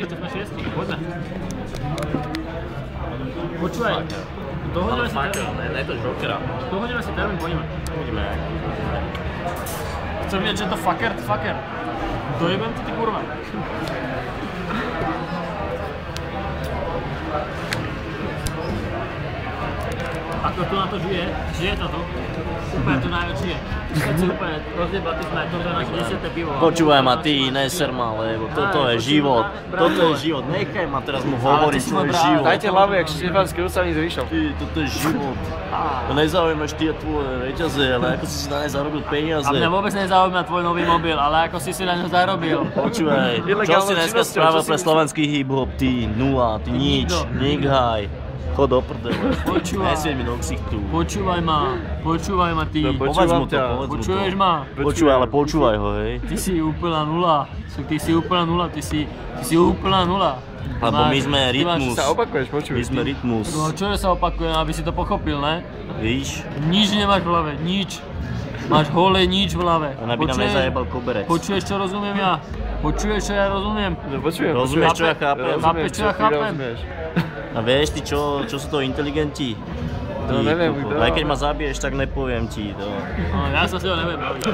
vidíš, to sme šiestí, poďme. Počúvaj, dohodíme si termín. Ne to Jokera. Dohodíme si termín, poďme. Uvidíme. Chcem vidieť, že to fucker. Dojebem to, ty kurva. Ako tu na to žije? Žije to tu? Úplne to najviac žije. Keď si úplne rozjebatý sme, toto je naše 10. pivo. Počúvaj ma, ty neser ma, lebo toto je život. Toto je život. Nechaj ma teraz mu hovoriť, čo je život. Dajte hlavu, jak Štefanský ústavný zvyšok. Ty, toto je život. To nezaujímaš ty a tvoje reťaze, ale ako si na ne zarobil peniaze. A mňa vôbec nezaujíma tvoj nový mobil, ale ako si na ňo zarobil. Počúvaj, čo si dneska spravil pre slovenský hip-hop? Ty nula, ty nič, nikhaj. Chod do prdele. Nesieť mi do ksichtu. Počúvaj ma ty. Povedz mu to. Počuješ ma? Počúvaj, ale počúvaj ho, hej. Ty si úplná nula. Ty si úplná nula. Lebo my sme rytmus. Sa opakuješ, počuj. My sme rytmus. No čo sa opakujem, aby si to pochopil, ne? Víš? Nič nemáš v hlave, nič. Máš holé nič v hlave. Ona by nám nezajebal koberec. Počuješ, čo rozumiem ja? Počuješ, čo ja rozumiem? No počujem. Rozumieš, čo ja chápem? Chápeš, čo ja chápem? A vieš ty, čo sú to inteligenti? No neviem, Aj keď ma zabiješ, tak nepoviem ti to. No, ja sa s tebou neviem baviť.